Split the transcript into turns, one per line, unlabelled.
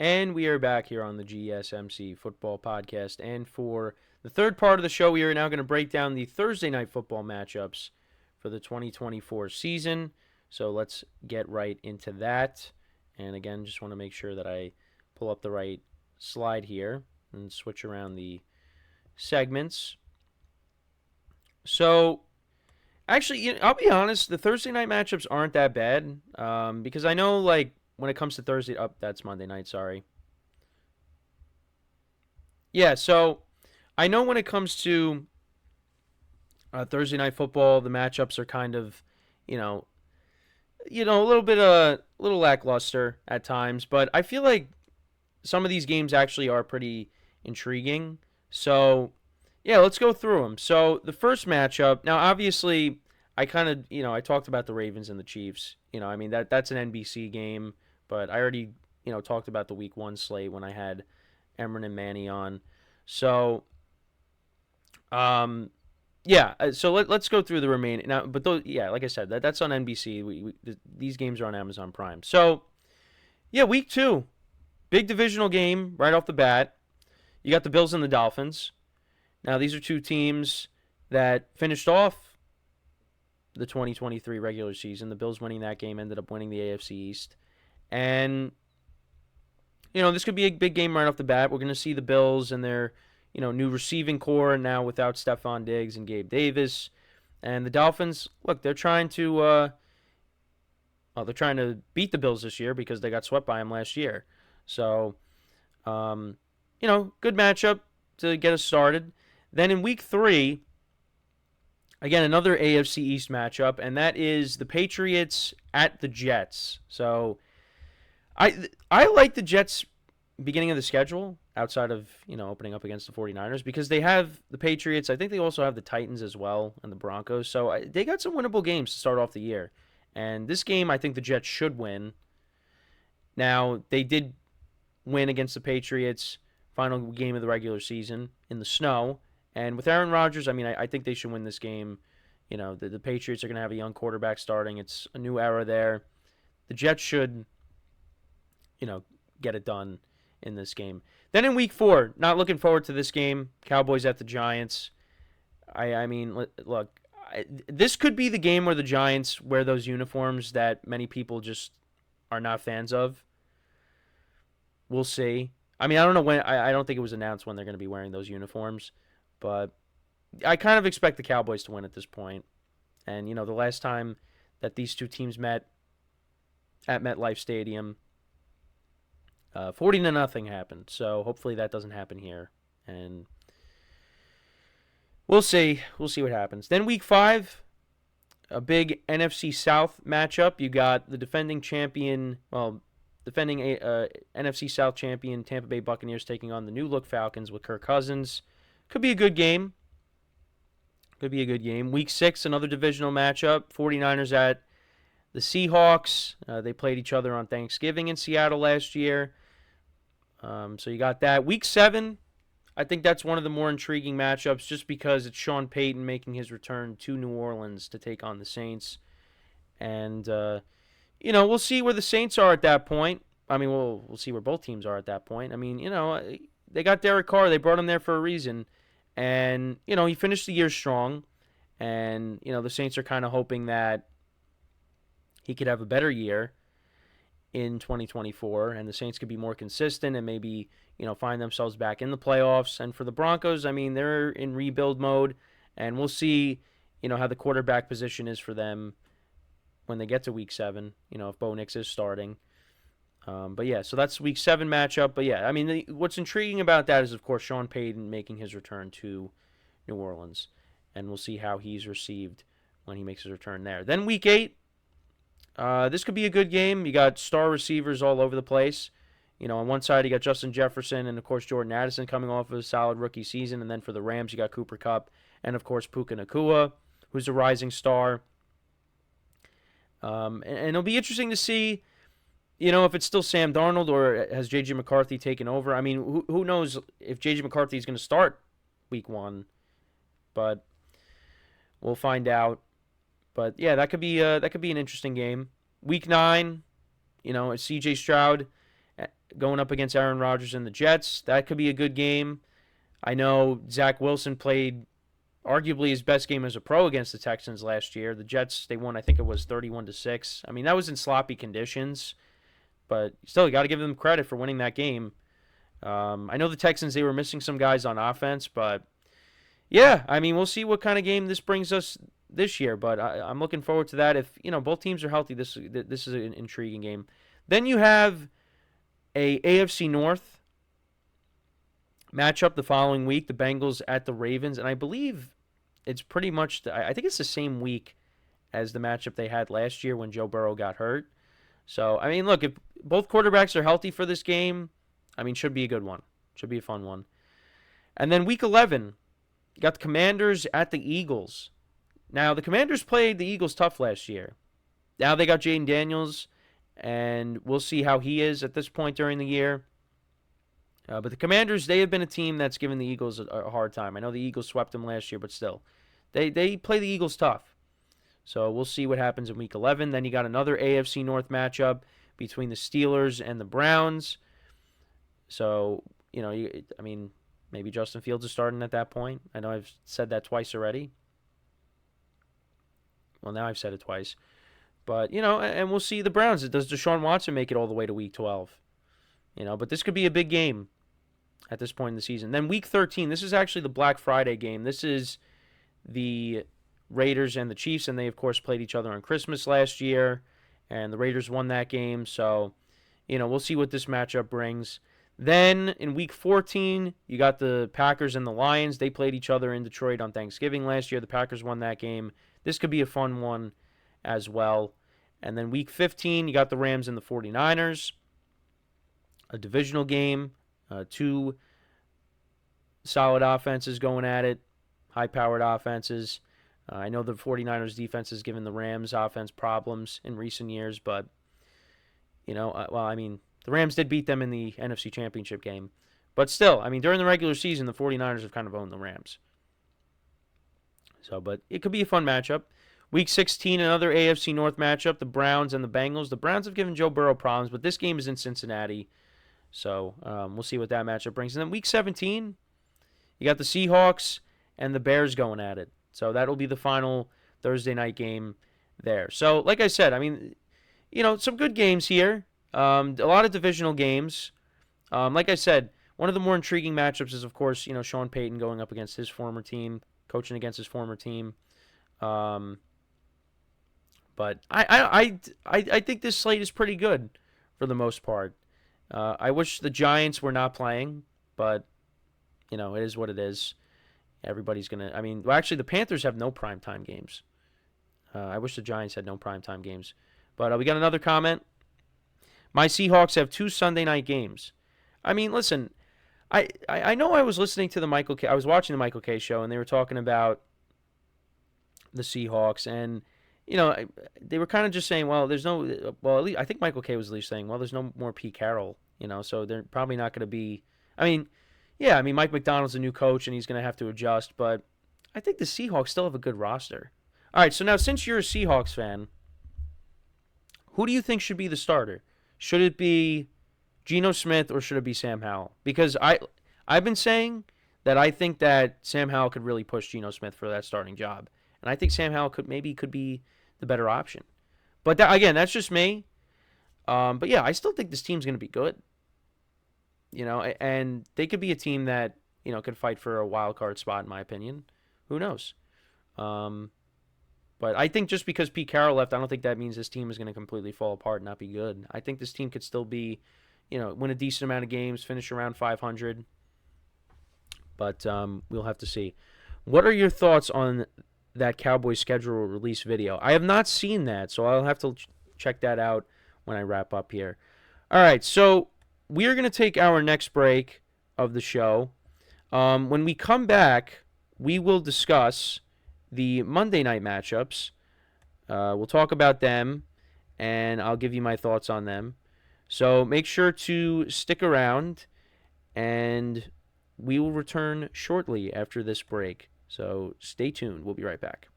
And we are back here on the GSMC Football Podcast. And for the third part of the show, we are now going to break down the Thursday night football matchups for the 2024 season. So let's get right into that. And again, just want to make sure that I pull up the right slide here and switch around the segments. So, actually, I'll be honest, the Thursday night matchups aren't that bad because I know, like, when it comes to Thursday, that's Monday night, sorry. Yeah, so I know when it comes to Thursday night football, the matchups are kind of, you know, a little bit little lackluster at times, but I feel like some of these games actually are pretty intriguing. So, yeah, let's go through them. So, the first matchup, now obviously I kind of, I talked about the Ravens and the Chiefs. I mean that's an NBC game, but I already, talked about the week 1 slate when I had Emron and Manny on. So, yeah, so let's go through the remaining now. But those, yeah, like I said, that's on NBC. These games are on Amazon Prime. So, yeah, week 2, big divisional game right off the bat. You got the Bills and the Dolphins. Now, these are two teams that finished off the 2023 regular season. The Bills winning that game ended up winning the AFC East. And, this could be a big game right off the bat. We're going to see the Bills and their, new receiving core now without Stephon Diggs and Gabe Davis. And the Dolphins, look, they're trying to beat the Bills this year because they got swept by them last year. So, good matchup to get us started. Then in week 3, again, another AFC East matchup, and that is the Patriots at the Jets. So I like the Jets' beginning of the schedule outside of, opening up against the 49ers because they have the Patriots. I think they also have the Titans as well and the Broncos. So they got some winnable games to start off the year. And this game, I think the Jets should win. Now, they did win against the Patriots final game of the regular season in the snow. And with Aaron Rodgers, I mean, I think they should win this game. The Patriots are going to have a young quarterback starting. It's a new era there. The Jets should, get it done in this game. Then in week 4, not looking forward to this game. Cowboys at the Giants. I mean, look, this could be the game where the Giants wear those uniforms that many people just are not fans of. We'll see. I mean, I don't know when. I don't think it was announced when they're going to be wearing those uniforms. But I kind of expect the Cowboys to win at this point. And, the last time that these two teams met at MetLife Stadium, 40-0 happened. So hopefully that doesn't happen here. And we'll see. We'll see what happens. Then week 5, a big NFC South matchup. You got the defending NFC South champion Tampa Bay Buccaneers taking on the new look Falcons with Kirk Cousins. Could be a good game. Week 6, another divisional matchup. 49ers at the Seahawks. They played each other on Thanksgiving in Seattle last year. So you got that. Week 7, I think that's one of the more intriguing matchups just because it's Sean Payton making his return to New Orleans to take on the Saints. And, we'll see where the Saints are at that point. I mean, we'll see where both teams are at that point. I mean, they got Derek Carr. They brought him there for a reason. And, he finished the year strong. And, the Saints are kind of hoping that he could have a better year in 2024. And the Saints could be more consistent and maybe, find themselves back in the playoffs. And for the Broncos, I mean, they're in rebuild mode. And we'll see, how the quarterback position is for them when they get to week 7, if Bo Nix is starting. But yeah, so that's week 7 matchup. But yeah, I mean, what's intriguing about that is, of course, Sean Payton making his return to New Orleans. And we'll see how he's received when he makes his return there. Then week 8, this could be a good game. You got star receivers all over the place. On one side, you got Justin Jefferson and, of course, Jordan Addison coming off of a solid rookie season. And then for the Rams, you got Cooper Kupp and, of course, Puka Nacua, who's a rising star. And it'll be interesting to see, if it's still Sam Darnold or has J.J. McCarthy taken over. I mean, who knows if J.J. McCarthy is going to start week 1. But we'll find out. But, yeah, that could be an interesting game. Week 9, it's C.J. Stroud going up against Aaron Rodgers and the Jets. That could be a good game. I know Zach Wilson played arguably his best game as a pro against the Texans last year. The Jets, they won, I think it was 31-6. I mean, that was in sloppy conditions, but still, you got to give them credit for winning that game. I know the Texans, they were missing some guys on offense, but yeah, I mean, we'll see what kind of game this brings us this year, but I'm looking forward to that. If, both teams are healthy, this is an intriguing game. Then you have a AFC North matchup the following week, the Bengals at the Ravens, and I believe it's pretty much, I think it's the same week as the matchup they had last year when Joe Burrow got hurt. So, I mean, look, if both quarterbacks are healthy for this game, I mean, should be a good one. Should be a fun one. And then week 11, you got the Commanders at the Eagles. Now, the Commanders played the Eagles tough last year. Now they got Jaden Daniels, and we'll see how he is at this point during the year. But the Commanders, they have been a team that's given the Eagles a hard time. I know the Eagles swept them last year, but still. They play the Eagles tough. So we'll see what happens in Week 11. Then you got another AFC North matchup between the Steelers and the Browns. So, I mean, maybe Justin Fields is starting at that point. I know I've said that twice already. Well, now I've said it twice. But, and we'll see the Browns. Does Deshaun Watson make it all the way to Week 12? But this could be a big game at this point in the season. Then Week 13, this is actually the Black Friday game. This is the Raiders and the Chiefs, and they, of course, played each other on Christmas last year, and the Raiders won that game. So, we'll see what this matchup brings. Then in Week 14, you got the Packers and the Lions. They played each other in Detroit on Thanksgiving last year. The Packers won that game. This could be a fun one as well. And then Week 15, you got the Rams and the 49ers. A divisional game. Two solid offenses going at it. High-powered offenses. I know the 49ers defense has given the Rams offense problems in recent years, but, the Rams did beat them in the NFC Championship game. But still, during the regular season, the 49ers have kind of owned the Rams. So, but it could be a fun matchup. Week 16, another AFC North matchup, the Browns and the Bengals. The Browns have given Joe Burrow problems, but this game is in Cincinnati. So, we'll see what that matchup brings. And then Week 17, you got the Seahawks and the Bears going at it. So, that'll be the final Thursday night game there. So, like I said, some good games here. A lot of divisional games. Like I said, one of the more intriguing matchups is, of course, Sean Payton going up against his former team, coaching against his former team. But I think this slate is pretty good for the most part. I wish the Giants were not playing, but, it is what it is. Everybody's going to, actually, the Panthers have no primetime games. I wish the Giants had no primetime games. But we got another comment. My Seahawks have 2 Sunday night games. Listen, I know I was listening to I was watching the Michael Kay show, and they were talking about the Seahawks, and, they were kind of just saying, at least I think Michael Kay was at least saying, there's no more Pete Carroll, so they're probably not going to be, Mike McDonald's a new coach, and he's going to have to adjust, but I think the Seahawks still have a good roster. All right, so now since you're a Seahawks fan, who do you think should be the starter? Should it be Geno Smith or should it be Sam Howell? Because I've been saying that I think that Sam Howell could really push Geno Smith for that starting job. And I think Sam Howell could be the better option. But again, that's just me. But yeah, I still think this team's going to be good. And they could be a team that, could fight for a wild card spot, in my opinion. Who knows? But I think just because Pete Carroll left, I don't think that means this team is going to completely fall apart and not be good. I think this team could still be, win a decent amount of games, finish around 500. But we'll have to see. What are your thoughts on that Cowboys schedule release video? I have not seen that, so I'll have to check that out when I wrap up here. All right, so we are going to take our next break of the show. When we come back, we will discuss the Monday night matchups. We'll talk about them, and I'll give you my thoughts on them. So make sure to stick around, and we will return shortly after this break. So stay tuned. We'll be right back.